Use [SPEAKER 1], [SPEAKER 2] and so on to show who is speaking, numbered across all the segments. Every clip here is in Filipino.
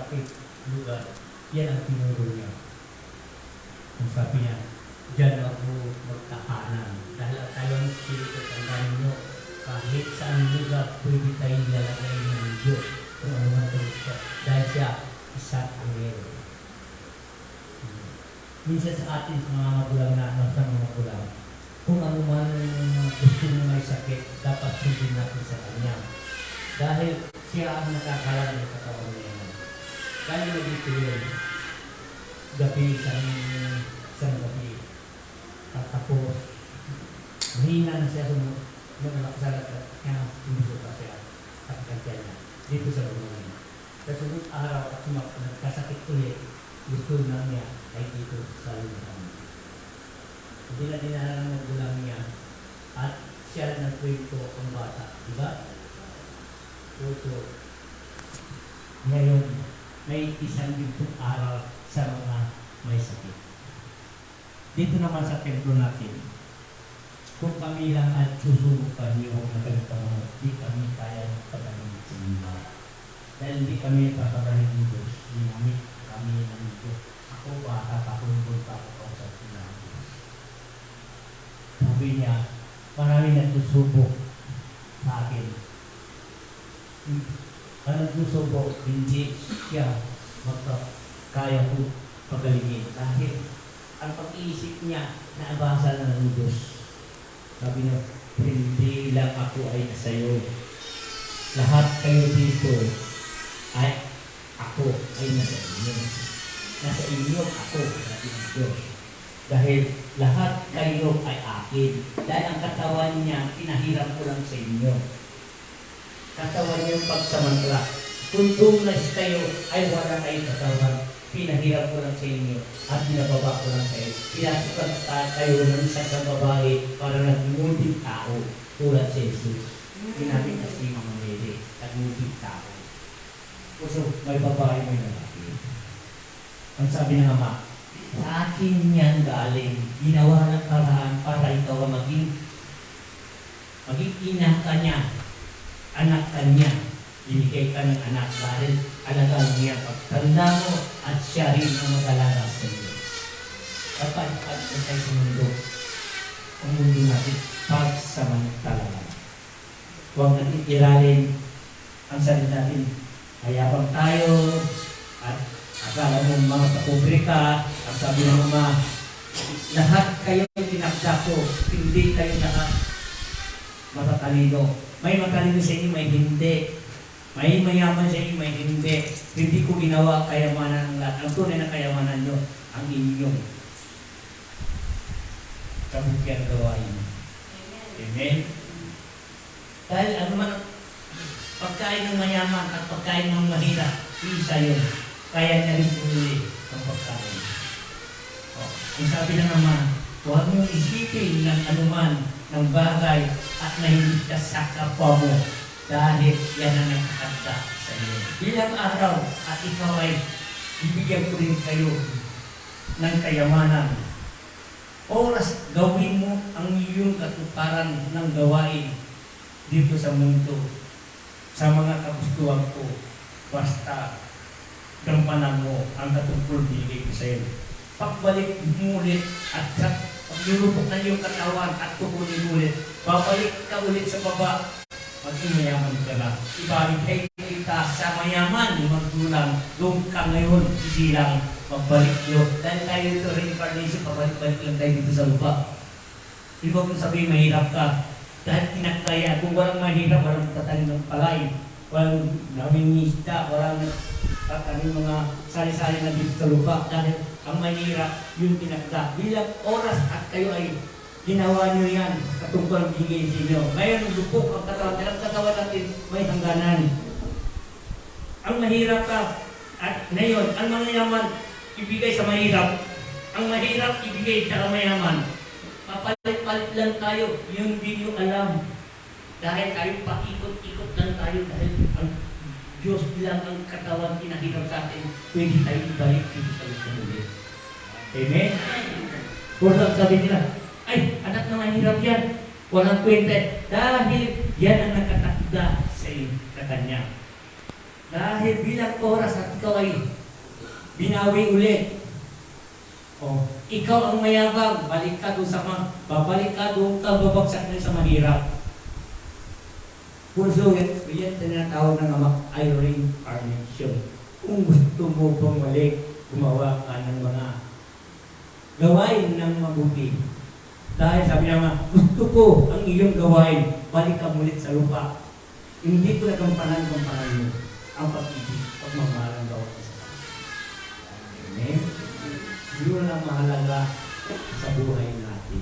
[SPEAKER 1] masakit lugar, yan ang tinuro niya. Ang sabi niya, diyan ako magtahanan. Dahil tayo ang Espiritu, tandaan niyo, kahit saan lugar pwede tayong lalagay ng Diyos kung ano man ito. Dahil siya, isang angel. Minsan sa atin, sa mga magulang na, sa mga magulang, kung ano man gusto mo may sakit, dapat sundin natin sa Kanya. Dahil siya ang nakakalam ng katawan niya. Kaya na dito yun, gabi, isang gabi. Tapos, mahina na siya nakakasalat at kaya sumuso pa siya at kanya niya dito sa buhay. Sa sunod araw at nagkasakit ulit, gusto na niya ay dito sa lumahan. Hindi na dinala ng magulang niya at siya nagkwento ang bata. Diba? So, ngayon, may isang gintong araw sa mga may sakit. Dito naman sa templo natin, kung kami lang at susubukan niyo na ganito mo, di kami kaya pagdating sa inyo. Dahil hindi kami papagaling ng Diyos, ginamit kami ng Diyos. Ako bata, pakulubol pa ako sa Diyos. Sabi niya, marami nagsusubok sa akin. Ang nagsusubok, hindi siya kaya ko pagalingin. Dahil ang pag-iisip niya, naabasa na ng Diyos. Sabi niya, hindi lang ako ay nasa iyo. Lahat kayo dito ay ako ay nasa inyo. Nasa inyo ako, sabi ng Diyos. Dahil lahat kayo ay akin. Dahil ang katawan niya, pinahiram ko lang sa inyo. Katawan niyo pagsamantala. Kung dumlas kayo, ay wala kayo katawan. Pinahirap ko lang sa inyo at binababa ko lang sa iyo. Pinasukan kayo ng isang babae para nagmumunting tao tulad si Jesus. Ginamit na si Mama Mary, nagmumunting tao. So, may babae, may lalaki. Ang sabi ng Ama, sa akin yan galing, ginawa ng paraan para ikaw maging ina ka niya, anak ka niya. Binigay ka ng anak dahil alagaan niya pagtanda mo at siya rin ang mag-alaga sa iyo. Dapat tayo sa mundo. Ang mundo natin pagsamantala. Huwag natin iralin ang sarili natin. Hayabang tayo at akala mo mga kapobre ka at sabi ng mga lahat kayo tinakda ko, hindi kayo matatalino. May matalino sa inyo, may hindi. May mayaman sa inyo, may hindi. Hindi ko ginawa kayamanan ng lahat. Ang tunay na kayamanan nyo, ang inyong kabutihan gawain. Amen? Dahil ano man, pagkain ng mayaman at pagkain ng mahirap, isa yun. Kaya niya rin pumili ang pagkain. Ang sabi na naman, huwag mong isipin ng anuman ng bagay at nahilig ka sa kapwa mo. Dahil yan ang nakakanda sa iyo. Bilang araw at ikaw ay bibigyan ko rin kayo ng kayamanan. Oras gawin mo ang iyong katuparan ng gawain dito sa mundo. Sa mga kagustuhan ko, basta gampanan mo ang katungkol bigay ko sa iyo. Pagbalik mo ulit at paglulupok na iyong katawan at tukunin ulit, babalik ka ulit sa baba. Maging mayaman ka na. Ibalik kita sa mayaman, magdulang. Doon ka ngayon, isilang magbalik nyo. Dahil tayo ito, reincarnation, pabalik-balik lang tayo dito sa lupa. Iba kung sabihin, mahirap ka. Dahil kinakaya, kung walang mahirap, walang tatanim ng palay. Walang daming isda, walang tatanim mga sari-sari na dito sa lupa. Dahil ang mahirap, yung tinakda. Bilang oras at kayo ay ginawa nyo yan, katungkol ang bigay sa inyo. Ngayon, lupok ang katawan. Dalang katawan natin, may hangganan. Ang mahirap ka, at ngayon, ang mayaman, ibigay sa mahirap. Ang mahirap, ibigay sa mayaman. Papalit-palit lang tayo, yung hindi nyo alam. Dahil tayo paikot-ikot lang tayo, dahil ang Diyos lang ang katawan kinahirap sa atin, pwede tayo ibalik dito sa ulit. Amen? Kung sabi nila, ay, anak na mahirap yan. Walang kwenta. Dahil yan ang nakatakda sa kanya. Dahil bilang oras at ikaw ay binawi ulit. O, ikaw ang mayabang, balik ka doon babalik ka doon ka, babagsak na sa mahirap. Puso, yan tinatawag ng iron carnation. Kung gusto mo bumalik, gumawa ka ng mga gawain ng mabuti. Dahil sabi naman, gusto ko ang iyong gawain, balik ka mulit sa lupa. Hindi ko nagampanan mo ang pag-ibig, pagmamahal ang gawa sa Diyos. Amen? Yun ang mahalaga sa buhay natin.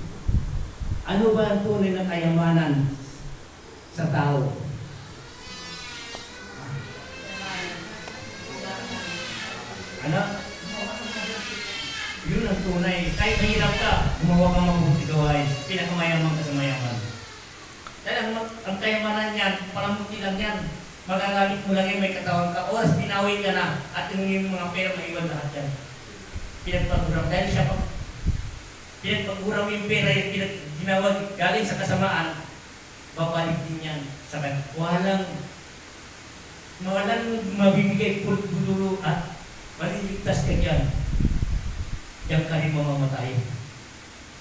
[SPEAKER 1] Ano ba ang tunay na kayamanan sa tao? Ano? Yun ang tunay. Kahit mahirap ka, gumawa ka mabuti gawain, pinakamayaman ka sa mayaman. Dahil ang kayamanan niyan, palamuti lang yan. Magagamit mo lang yan, may katawan ka. Oras, pinawin ka na. At yung mga pera, maiwan lahat yan. Pinagpagurang. Dahil siya pinagpagurang yung pera, yung ginawag galing sa kasamaan, babalik din yan sa kanya. Walang mabibigay pulbudulo at maliligtas ka dyan. Diyan ka rin mamamatay.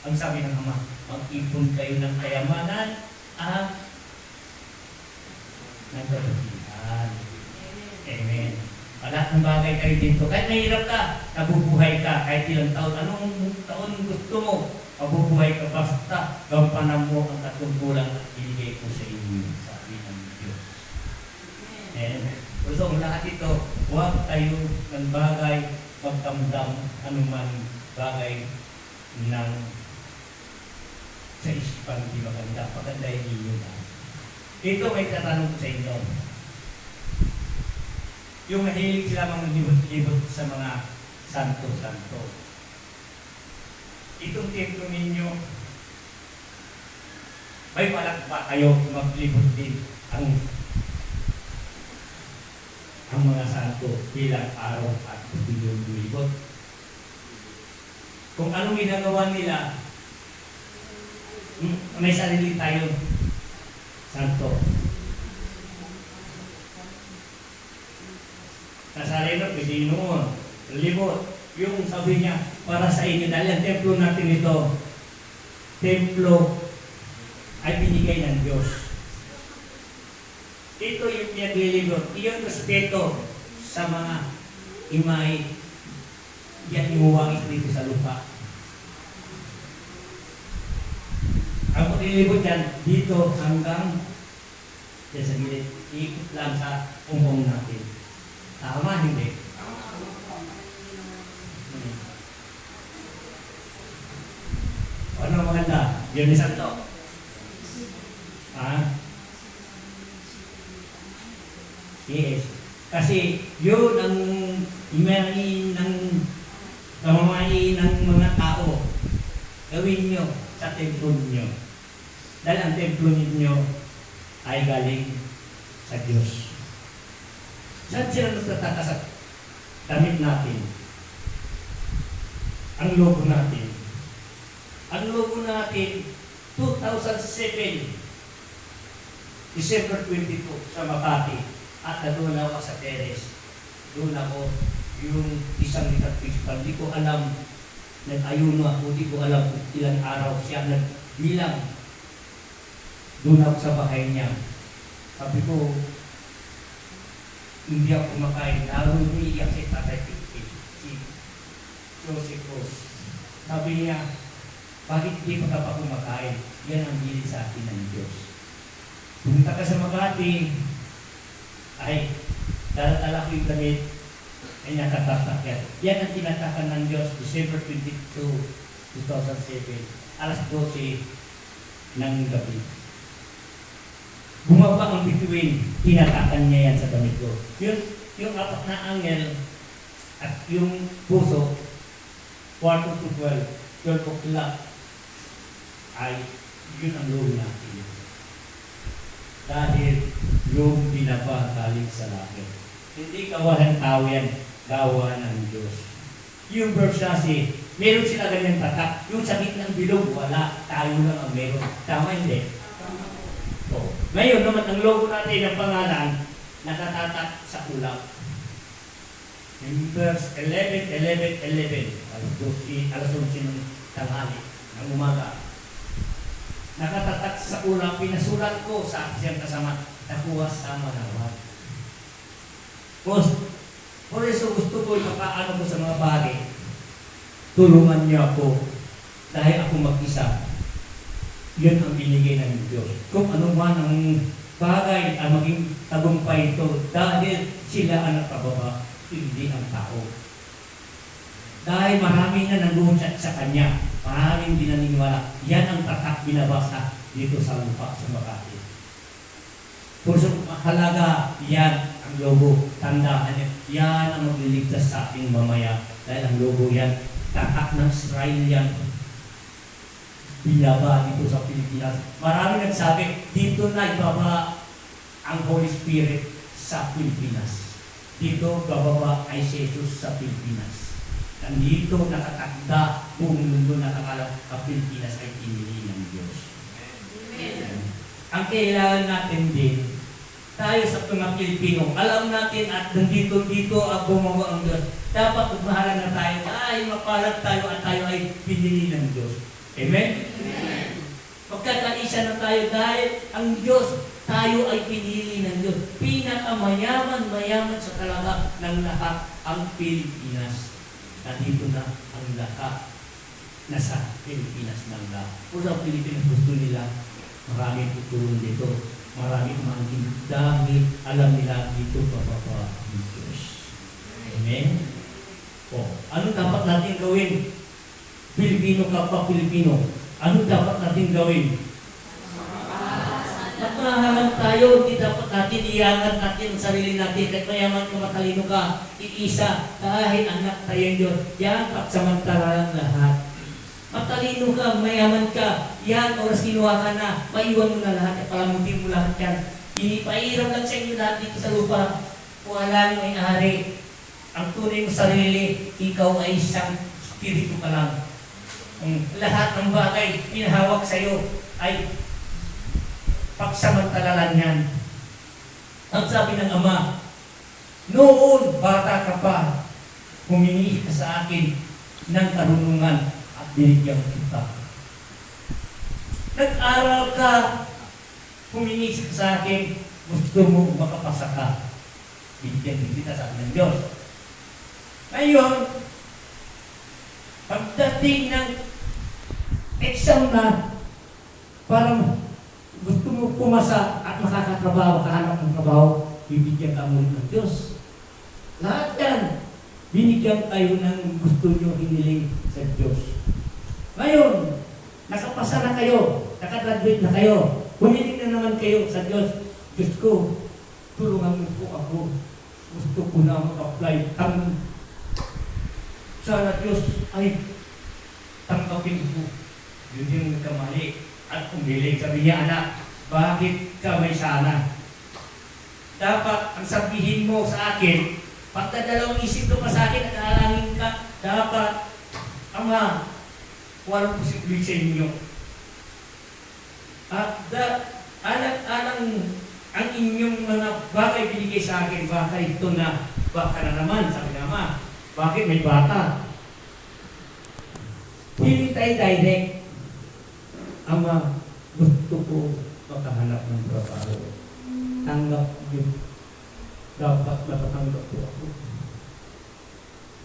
[SPEAKER 1] Ang sabi ng Ama, mag-ipon kayo ng kayamanan at ng kabutihan. Amen. Lahat ng bagay kayo dito. Kahit nahirap ka, nabubuhay ka. Kahit ilang taon, anong taon gusto mo, mabubuhay ka basta gampanan mo ang katungkulan at binigay ko sa inyo, sabi ng Diyos. Amen. So, ang lahat ito, huwag tayo ng bagay, magdamdam anuman bagay ng sa isipan di maganda. Pagandahin ninyo na. Ito may tatanong ko sa inyo. Yung mahilig sila mga libot-libot sa mga santo-santo. Itong templo ninyo, may balak ba kayo maglibot din ang mga santo bilang araw at libot? Kung anong ginagawa nila, may sarili tayo santo. Nazareno, Pilipinon, libot. Yung sabi niya, para sa inyo, dahil ang templo natin ito, templo ay binigay ng Diyos. Ito yung pinaglilibot. Iyon respeto sa mga imay. Yan imuwangis dito sa lupa. Ang paglilibot yan, dito hanggang sa gilid. Ikot lang sa umong natin. Tama, hindi? Ano maganda? Yun ni Santo. Yes. Kasi yun ang imay ng kamamain ng mga tao. Gawin nyo sa templo ninyo. Dahil ang templo ninyo ay galing sa Diyos. Saan sila nagtataka sa damit natin? Ang logo natin. Ang logo natin, 2007, December 22 sa Makati. At doon ako sa Teres. Doon ako, yung isang principal. Di ko alam, nag-ayuno ako, di ko alam kung ilang araw siya nagbilang. Doon ako sa bahay niya. Sabi ko, hindi ako kumakain. Lalo umiiyak si Tatay Pipit, si Joseph Rose. Sabi niya, bakit hindi pa ka pa kumakain? Yan ang bilin sa atin ng Diyos. Pumunta ka sa Makati, ay, dala-dala ko yung damit, ay nakatatak yan. Yan ang tinatakan ng Diyos, December 22, 2007, alas 12 ng gabi. Bumaba ang bituin, tinatakan niya yan sa damit ko. Yung apat na angel at yung puso, 4 to 12 o'clock, ay yun ang loob natin. Dahil yung binaba galing sa langit. Hindi kawalan tao yan, gawa ng Diyos. Yung verse kasi, meron sila ganyan tatak. Yung sakit ng bilog, wala. Tayo lang ang meron. Tama hindi? So, ngayon naman, ang logo natin ng pangalan, nakatatak sa ulap. In verse 11, 11, 11, alas 11 ng tanghali, ng umaga. Nakatatak sa ulap, pinasulat ko sa aking kasama, nakuha sa manawag. Por eso gusto ko ipapaano ko sa mga bagay. Tulungan niyo ako dahil ako mag-isa. Yun ang binigay ng Diyos. Kung ano man ang bagay ang maging tagumpay ito dahil sila ang nakababa, hindi ang tao. Dahil marami na nandoon sa Kanya, maraming di naniniwala. Yan ang tatak binabasa dito sa lupa sa Makati. Kung sa mahalaga, yan ang logo, tandaan yan. Yan ang magliligtas sa ating mamaya. Dahil ang logo yan, tatak ng Israel yan. Binaba dito sa Pilipinas. Marami nagsabi, dito na ibaba ang Holy Spirit sa Pilipinas. Dito bababa ay si Jesus sa Pilipinas. Nandito nakatakda kung mundo nakakalam ang Pilipinas ay pinili ng Diyos. Amen. Ang kailangan natin din, tayo sa mga Pilipino, alam natin at nandito ang gumawa ang Diyos. Dapat magmahalan na tayo, ay mapalad tayo at tayo ay pinili ng Diyos. Amen? Amen. Magkakaisa na tayo dahil ang Diyos, tayo ay pinili ng Diyos. Pinakamayaman sa talaga ng lahat ang Pilipinas. Nandito na ang lahat. Nasa Pilipinas ng lahat. Kung sa Pilipinas gusto nila, maraming tutulong dito. Maraming mangin dahil alam nila dito bababa ang Diyos. Amen? Ano dapat natin gawin? Pilipino kapwa Pilipino. Ano dapat natin gawin? Magmahalan tayo, hindi dapat natin iangat natin ang sarili natin. Kahit mayaman ka, matalino ka, iisa, dahil anak tayo ng Diyos. Yan, pagsamantala lahat. Matalino ka, mayaman ka, yan, oras kinuha ka na, maiwan mo na lahat, at palamutin mo lahat yan. Inipahiram lang sa inyo lahat dito sa lupa. Walang may-ari. Ang tunay mo sarili, ikaw ay isang spirito ka lang. Lahat ng bagay pinahawak sa iyo ay pagsamantalalan yan. Ang sabi ng Ama, noon bata ka pa, humingi ka sa akin ng karunungan at binigyan kita. Nag-aral ka, humingi ka sa akin, gusto mo makapasa ka. Binigyan kita sa akin ng Diyos. Ngayon, pagdating ng exam na, parang gusto mo pumasa at makakatrabaho, kahanap ng trabaho, bibigyan ka muli ng Diyos. Lahat yan, binigyan kayo ng gusto nyo hiniling sa Diyos. Ngayon, nakapasa na kayo, nakagraduate na kayo, humiling na naman kayo sa Diyos. Diyos ko, tulungan mo po ako. Gusto ko na mag-apply. Sana Diyos ay tanggapin ko. Yun yung nagkamali. At umiling, sabi niya, anak, bakit ka may sana? Dapat ang sabihin mo sa akin, pagkadalawang isip ko pa sa akin at aalangin ka, dapat, Ama, walang posibleng sa inyo. At alang ang inyong mga bagay binigay sa akin, baka ito na, baka na naman, sabi na Ama, bakit may bata? Hindi tayo direct. Ama, gusto ko makahanap ng trabaho. Tanggap yun. Dapat makatanggap ko ako.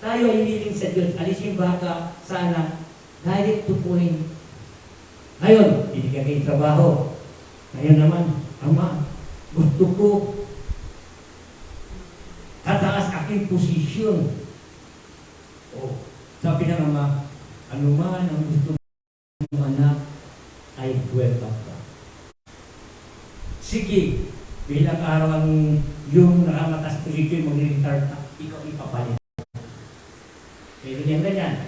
[SPEAKER 1] Tayo ay hiniling sa Diyos. Alis yung baka, sana, direct to point. Ngayon, binigyan kayo trabaho. Ngayon naman, Ama, gusto ko kataas aking posisyon. Sabi ng Ama, ano man ang gusto mo anak, ay welcome ka. Sige, bilang araw ang yung nakamatas posisyon, mag-retard ka, ikaw ipapalit. Pero yan ganyan.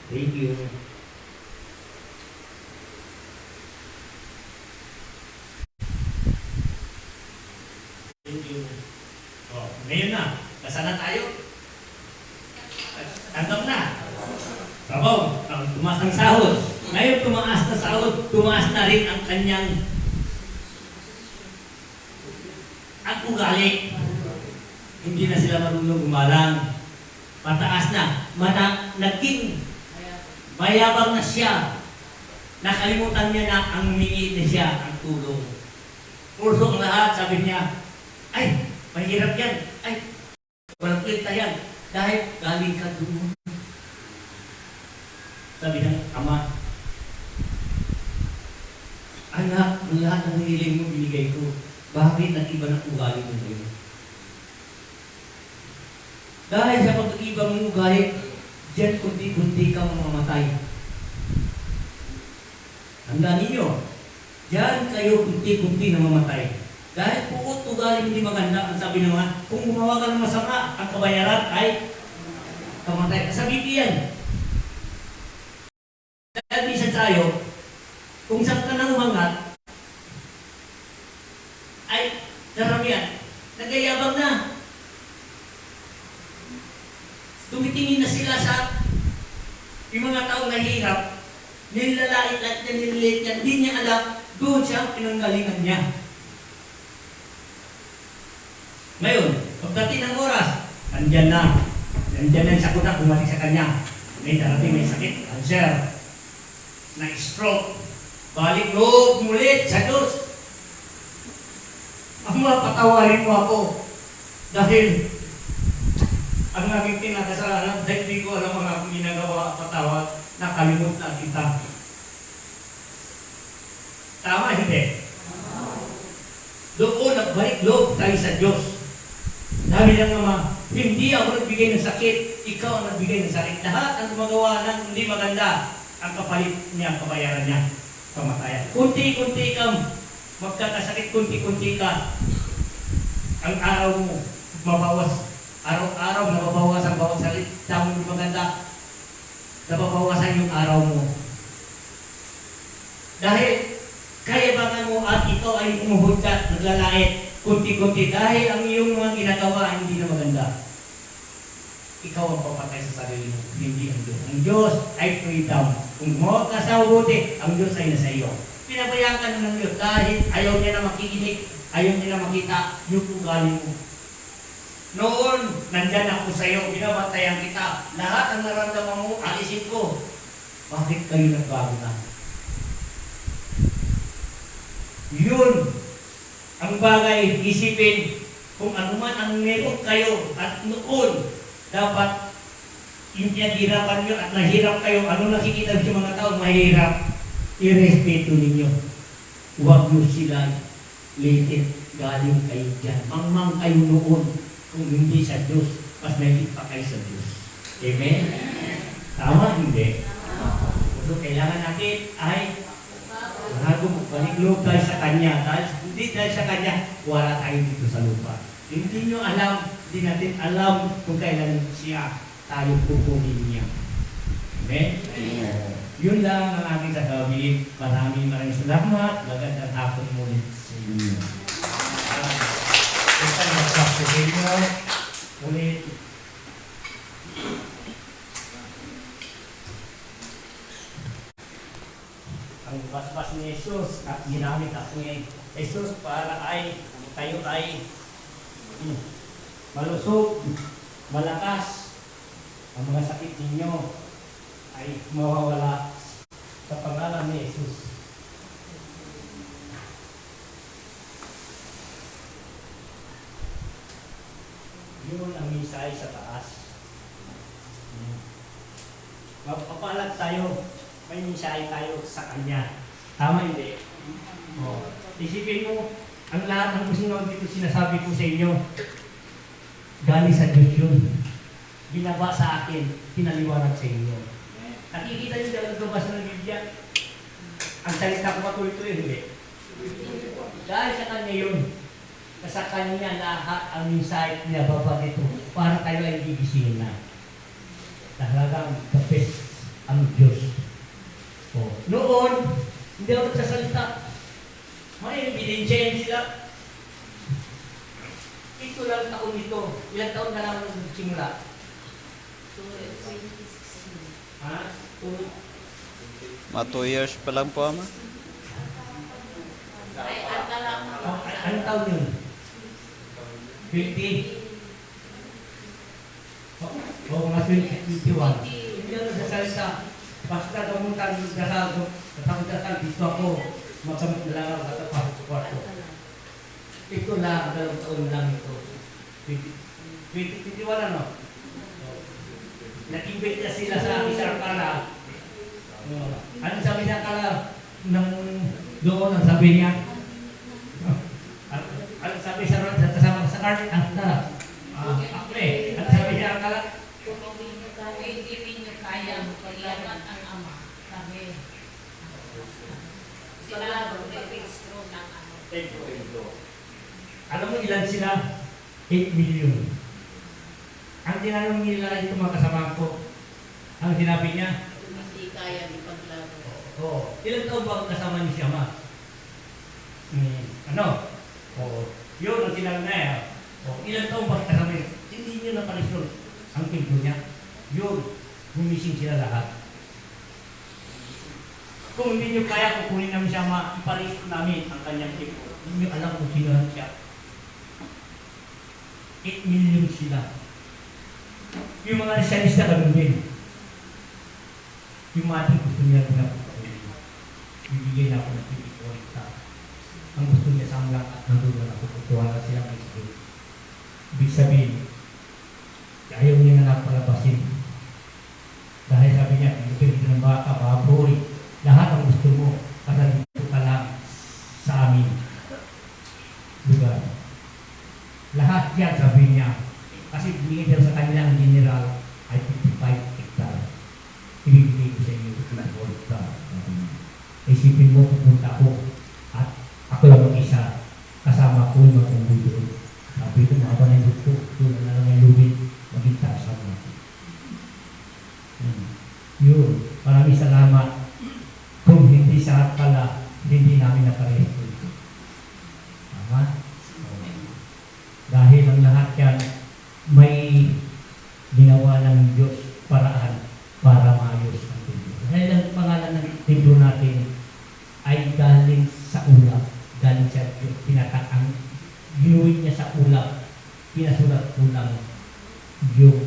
[SPEAKER 1] Thank you. Thank you. Ngayon na, nasaan na tayo? Tanggap na. Trabaho, tumaas ng sahod. Ngayon tumaas na sahod, tumaas na rin ang kanyang at ugali. Hindi na sila marunong gumalang. Mataas na. Naging mayabang na siya. Nakalimutan niya na ang humingi na siya ang tulong. Purso ang lahat, sabi niya, ay, mahirap yan. Ay, walang kwenta yan. Dahil galing ka doon. Sabi ng ama, anak, ang lahat ng hiniling mo binigay ko. Bakit nag-iba ng ugali mo ngayon? Dahil sa pag-iba mong ugali, diyan kunti-kunti kang mamamatay. Tandaan ninyo, diyan kayo kunti-kunti na mamatay. Dahil puot ugali hindi maganda, ang sabi naman, kung gumawa ka ng masama, ang kabayaran ay kamatay. Sabi yan. Dahil minsan tayo, kung saan ka nang umangat, ay karamihan, nagayabang na. Tumitingin na sila sa yung mga taong nahihirap, nilalait at nililit niya, hindi niya alam, doon siya ang pinanggalingan niya. Ngayon, pagdating ng oras, nandyan na yung sakuna, bumalik sa kanya. May darating may sakit, cancer, na-stroke, balik loob, mulit sa Diyos. Ama, patawarin mo ako. Dahil ang naging pinakasalanan, dahil di ko alam ang aking ginagawa, patawad, nakalimut na kita. Tama, hindi? Doon, nagbalik loob tayo sa Diyos. Sabi ng Ama, hindi ako nagbigay ng sakit, ikaw ang nagbigay ng sakit. Lahat ang gumagawa ng hindi maganda, ang kapalit niya, kabayaran niya, kamatayan. Kunti-kunti kang magkakasakit, kunti-kunti ka. Ang araw mo, mabawas. Araw-araw, nababawasan bawat salit. Tama hindi maganda, nababawasan yung araw mo. Dahil, kayabangan mo at ikaw ay umuhudkat, naglalait, kunti-kunti. Dahil ang iyong mga ginagawa ay hindi na maganda. Ikaw ang papatay sa sarili mo, hindi ang Diyos. Ang Diyos ay freedom. Kung gumawa ka sa mabuti, ang Diyos ay nasa iyo. Pinabayaan ka ng Diyos dahil ayaw niya na makikinig, ayaw niya na makita yung ugali mo. Noon, nandyan ako sa iyo, binabantayan kita. Lahat ang naramdaman mo, alisin ko. Bakit kayo nagbago na? Yun ang bagay, isipin kung ano man ang meron kayo at noon, dapat hindi hirapan nyo at nahirap kayo. Ano nakikita sa mga tao mahirap? Irespeto ninyo. Huwag nyo sila litit. Galing kayo dyan. Mangmang kayo noon kung hindi sa Diyos. Mas mahigit pa kayo sa Diyos. Amen? Tama? Hindi? So, kailangan natin ay bago balik loob tayo sa Kanya. Hindi dahil sa Kanya, wala tayo dito sa lupa. Hindi nyo alam, hindi natin alam kung kailan siya tayo pupunin niya. Amen? Yun lang ang aking sasabihin. Maraming salamat. Magandang hapon muli sa inyo. Ito na sa inyo. Ulit. Ang basbas ni Jesus at ginamit ako ni Jesus para ay tayo ay malusog, malakas. Ang mga sakit ninyo ay mawawala sa pangalan ni Jesus. Yun ang misay sa taas. Magpapalag tayo, may misay tayo sa Kanya. Tama hindi? Isipin mo, ang lahat ng gusto dito sinasabi ko sa inyo, galing sa Diyos yun. Binaba sa akin, pinaliwanag sa inyo. Nakikita niyo dahil nagbabasa ng Biblia, ang salita ko patuloy-tuloy, hindi. Dahil sa Kanya yun, sa Kanya lahat ang insight niya baba dito para tayo ay gigising na. Talagang the best ang Diyos. Noon, hindi ako nagsasalita. May ebidensya sila. Ito lang taon nito. Ilang taon ka lang nagsimula? Ha?
[SPEAKER 2] Mga 2 years pa lang po, Ama.
[SPEAKER 1] Anong taon yun? 20. O mga 21. Hindi ako sasalita. Basta gamutan ng dasal ko. Katapos dasal, dito ako. Magamit na lang ako katapos sa kwarto. Ito lang, 2 taon lang ito. 21 ano? Nag-invite na sila sa isang kala. Ano sabi niya kala? Nang doon, ang sabi niya? Ano sabi sa kasama sa card? Akle. Ano sabi niya kala?
[SPEAKER 3] Kung hindi ninyo kaya magpaliwanag ang ama, sabi, sila mag-registro ng ano.
[SPEAKER 1] Alam mo ilan sila? 8 million. Ang tinanong nila ito mga kasama ko, ang sinabi niya,
[SPEAKER 3] Hindi kaya ipaglaro.
[SPEAKER 1] ilan taon ba kasama ni Siyama? Ano? Yun ang tinanong niya. Ilan taon ba kasama niya? Hindi niyo napalisyon ang templo niya. Yun, gumising sila lahat. Kung hindi niyo kaya kukunin namin Siyama, ipalisyon namin ang kanyang templo. Hindi niyo alam kung sino siya. 8 million sila. Yung mga nasyalista ganun din. Yung mati gusto niya na bibigyan ako ng 24. Ang gusto niya sa amlang at nandun na napuputuhan na silang isip. Ibig sabihin, ayaw niya na napalabasin. Dahil sabi niya, pinipili ng bata, baboy, lahat ang gusto mo, para dito ka lang sa amin. Lugar. Lahat yan sabi niya. Kasi binigay daw sa kanila ang general ay 55 hectare. Ibibigay ko sa inyo 54 hectare. Isipin mo, pupunta ako at ako lang mag-isa kasama ko yung mga kumbuyo. Sabi ko, mga panayot ko, tulad na lang yung lubid, maging taasam natin. Yun, maraming salamat. Kung hindi sa pala, hindi namin napareho. Tama? Dahil ang lahat yan, may ginawa ng Diyos paraan para maayos ang templo. Dahil ang pangalan ng templo natin ay galing sa ulap, galing sa pinataang, ginuwid niya sa ulap, pinasulat ko lang yung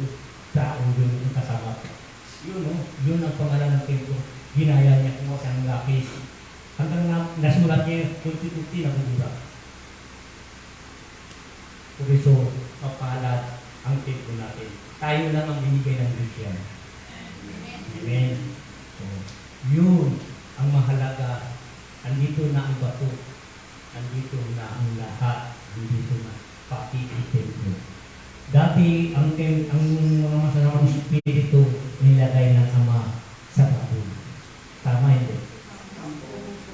[SPEAKER 1] tao yung kasama. Yun ang pangalan ng templo. Ginaya niya kung saan lapis. Hanggang nasulat niya yung kunti-kunti na bubura. Por eso, mapalad ang templo natin. Tayo lang ang binigay ng Diyos yan. Amen. So, yun ang mahalaga. Andito na ang bato. Andito na ang lahat. Andito na pati ang templo. Dati, ang mga masasamang espiritu nilagay ng Ama sa bato. Tama hindi?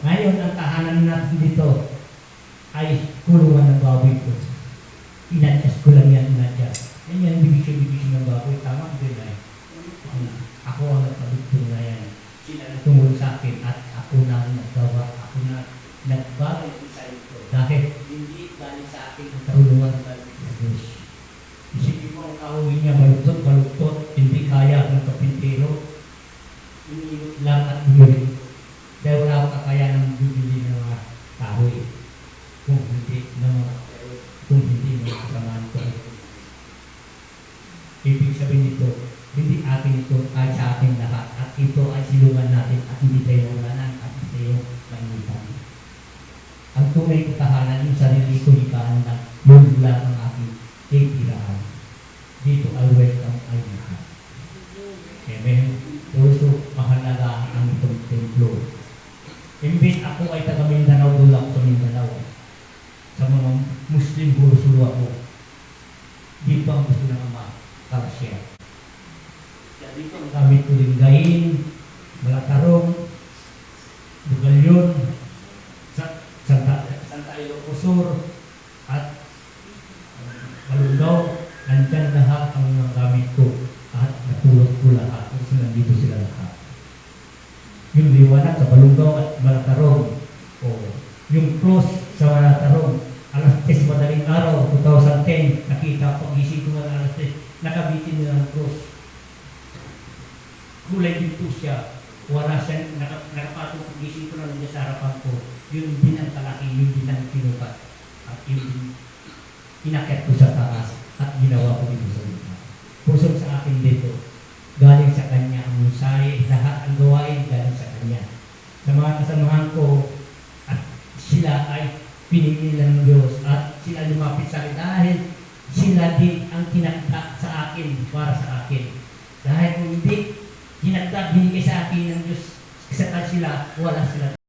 [SPEAKER 1] Ngayon, ang tahanan natin dito ay kulungan ng baboy ko. Inadjust ko lang yan, inadjust. Yan yan, bibisyo ng baboy. Tama, hindi na ako ang nagpabigtong na yan. Sila nagtungol sa akin at ako na naggawa. Ako na nagbagay sa ito. Dahil hindi galing sa akin ang karunungan ng Diyos. Isipin mo ang kauwi niya, baluktot, hindi kaya ng kapintero. Iniinot lang at bumili. Dahil wala akong kakaya ng bibili ng mga kahoy. Kung hindi mga kasamaan ko. Ibig sabihin nito, hindi akin ito ay sa ating lahat at ito ay silungan natin at hindi tayo ulanan at hindi tayo mainitan. Ang tunay ko tahanan yung sarili ko hikaan na yun lang ang aking titirahan. Dito ay welcome ay lahat. Amen. So, mahalaga ang itong templo. Imbit ako ay taga Mindanao, doon ako sa Mindanao. Sa mga Muslim burusulo ako. Dito ang gusto ng Ama, Karsya. Kaya dito ang gamit ko rin gain, Malatarong, Bugalyon, Santa Ilocosur, at Balungaw. Nandyan lahat ang mga gamit ko at natulog ko lahat. Kasi nandito sila lahat. Yung liwanag sa Balungaw at Malatarong, o yung cross sa Malatarong, alas 10 madaling araw, 2010, nakita ko, gising ko na alas 10, nakabitin nila ng cross. Kulay dito siya, wala siya, nakapatong gising ko na nandiyan sa harapan ko, yun din ang kalaki, yun din ang kinukat, at yun din inakyat ko sa taas at ginawa ko dito sa lupa. Pusong sa akin dito, galing sa Kanya ang mensahe, lahat ang gawain galing sa Kanya. Sa mga kasamahan ko, at sila ay pinili ng Diyos at sila lumapit sa akin dahil sila din ang tinagda sa akin, para sa akin. Dahil kung hindi tinagda, binigay sa akin ng Diyos, sa sila, wala sila.